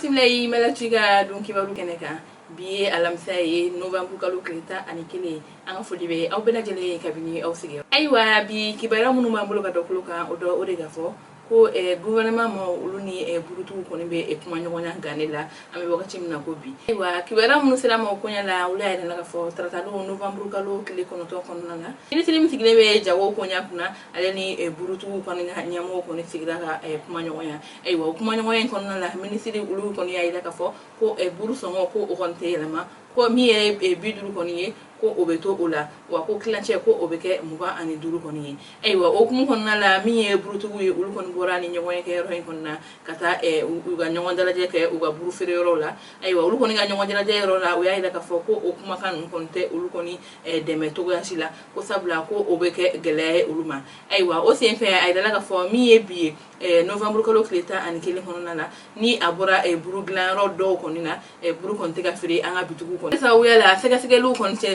bisimilai malachiga donc kibaru keneka bi alamsa ye novembre kalo kreta ani kele an fodi be aw bela jele kabini aw sige aywa bi kibara munu mambulo ka dokuluka odo odega fo ko gouvernement mo uluni burutu ko ni be kuma nyonya ganela ame wakati mna ko bi aywa kibara munu sela mo ko nyala ula ida na fo tratado novembre kalo kele kono to kono na ni tilim sigile be jawo ko nya kuna aleni burutu ko ni nyamo ko ni sigira ka kuma nyonya aywa kuma nyonya kono na ministry ulu ko ni ida ka fo ko buru songo ko o konte lama ko mi biduru ko ni ko obeto ola wa ko clanche ko obeke muba ani duru ko ni aywa o kum kon na la mi burutu wi ulu kon borani nyoy ke ro kon na kata uga nyon dala je ke uga buru fere ro la aywa ulu kon ga nyon dala je ro la o ya ida ka fo ko o kuma kan kon te ulu kon ni deme to ga sila ko sabla ko obeke gele uluma aywa o se fe ay dala ka fo mi bi novembre ko kleta ani kele kon na la ni abora buru glan ro do kon ni na buru kon te ga fere anga bitugu kon sa o ya la sega sega lu kon te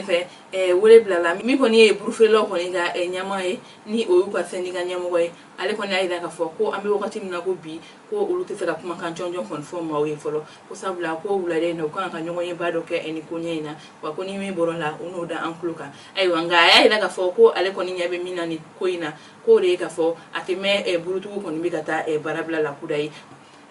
wole blala mi ko ni burufre lo ko ni ga nyama ni o yu kwa sendi ga nyama ko ale ko ni aida ka fo ko ambe wakati mina ko bi ko ulu te sega kuma kan chonjo conform ma we folo ko sabla ko ulale no kan kan nyongo ye bado ke eni ko nyina wa ko ni mi borola uno da ankluka ay wanga aida ka fo ko ale ko ni nyabe mina ni ko ina ko re ka fo ateme burutu ko ni mi kata barabla la kudai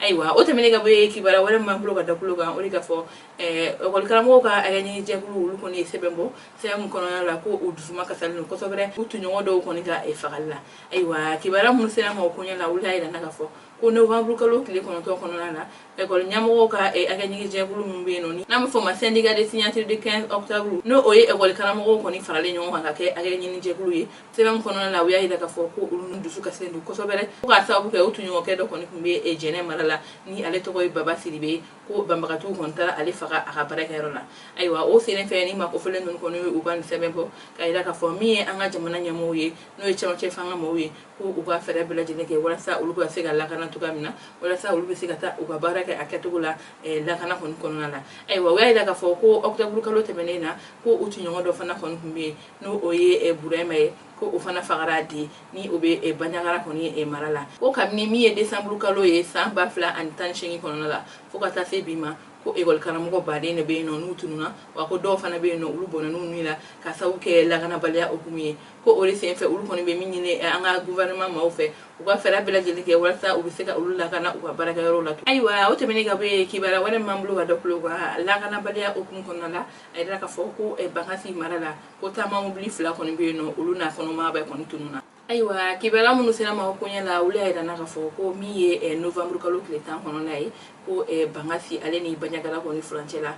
aywa o temene ga be kibara wala mambulo ga dakuluga o ka fo okol karamo ka agani jekulu ulu ko ni sebembo sem kono la ko uduma ka salino ko sobre utu nyongo do ko ni ga fagalla aywa kibara mun sela mo ko nyala ula ida na ga fo ko novembre kalo kile kono to kono na ekol nyamo ka agani jekulu mun be no ni na mo fo ma syndicat de signature de 15 octobre no o ekol karamo ko ni farale nyongo ka ke agani ni jekulu yi sem kono la uya ida ka fo ko ulu ndusu ka sendo ko sobre ko ka sabu ke utu nyongo ke do ko ni kumbe jene marala ni ale to koy baba siribe ko bambagatu konta ale faga aka baraka rola aywa o sene fe ni mako fele non ko no uban sebebo kayda ka fo mi anga jamana nyamo ye no e chama che fanga mo ye ko uba fere bela jene ke wala sa ulu ko sega la kana tukamina wala sa ulu sega ta uba baraka akatugula la kana kon kono la aywa wa ida ka fo ko octobre kalo temenena ko utu nyongo do fana kon kumbe no oye burema ko o fana fagara di ni obe banyagara koni marala ko kamni mi décembre kalo ye san bafla an tan shengi kono la fo ka ta fe bima ko egol karamogo bade ne be no nutununa wa ko do fana be no ulu bona no nila ka sawke la kana balia okumi ko ori se fe ulu koni be minine anga gouvernement ma o fe o ba fera bela jeli ke wala o be seka ulu la kana o baraka yoro la aywa o temene ga be kibara wala mamblu ga doklo ga la kana balia okum kono la ay dara ka fo ko bagasi marala ko tama mobli fla koni be no ulu na kono ma ba koni tununa aywa kibara munu sela ma ko nyala ule ay dana ka fo ko mi novembre kalo kleta kono lai ko bangasi ale ni banyagala ko ni franchela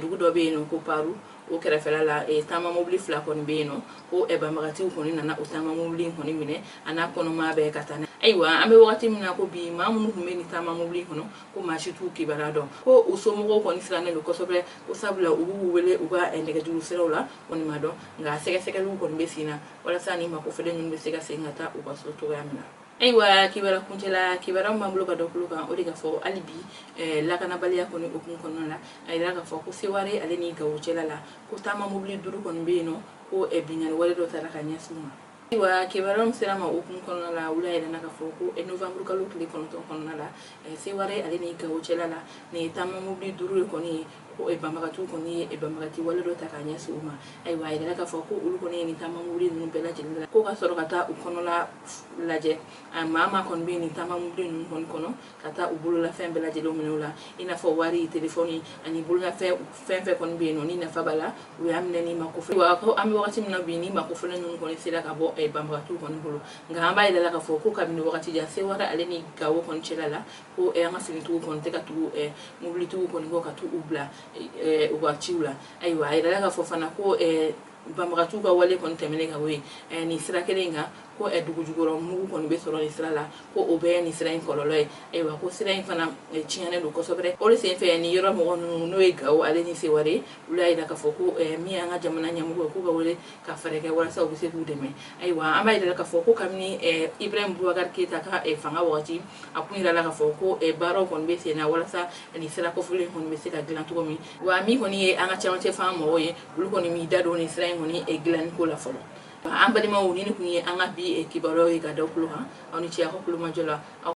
dugu do be no ko paru o kera fela la tama mobli fla ko ni be no ko bamagati ko ni nana o tama mobli ko ni mine ana kono ma be katana aywa ambe wakati mina ko bi mamunu ko ni tama mobli kono ko mashi tu kibara do ko usomo ko ni sila ne ko sobre ko sabla ubu wele uba ndega dulu serola oni mado nga sega sega lu ko ni be sina wala sani ma ko fele ni be sega singata uba so to yamina aywa kibara kunjela kibara mambulo ka dokuluka o de ka fo alibi la kana balia ko ni okun kono la ay la ka fo ko seware ale ni gawchela la ko tama mobli duru kon be no ko bingal wala do tara ka nyasuma aywa kibara msela ma okun kono la ula ida na ka fo ko novembre kalo kile kono to kono la seware ale ni gawchela la ni tama mobli duru ko ni ko bamagatu ko ni bamagati wala do taka nyasuma aywa ida ka fo ko ulu ko ni tama mobli no bela jela ko ka soro kata ukono la laje mama kon be ni tama mubli nun kon kono kata ubulu la fembe la jelo menula ina fo wari telefoni ani bulu la fe kon be no ni na fabala wi amne ni makofu wa ko am wakati mna bi ni makofu nun kon sila ka bo bamba tu kon bulu ngamba ila la ka fo ko kamni wakati ja se wara ale ni gawo kon chelala ko anga sini tu kon te ka tu mubli tu kon go ka tu ubla uwa chiula aywa ila la ka fo fana ko bamba tu ka wale kon temene ka we ni sira kelenga ko dugu jugoro mugu kon be soro ni sira la ko o be ni sira in kololoy aywa ko sira in fana chiane do ko sobre o le se fe ni yoro mo no e gawo ale ni se ware ulai da ka fo ko mi anga jamana nyamu ko ga wole ka fare ke wala sa o se du deme aywa amay da ka fo ko kamni Ibrahim Boubacar Keita ka fanga wati akuni la ka fo ko baro kon be se na wala sa ni sira ko fule kon be se ka glan to mi wa mi koni anga chama che fama mo ye ulu koni mi dado ni sira ngoni glan ko la fo ambali ma woni ni kunye anga bi kibaro ga doklo ha oni ci ko kuluma jola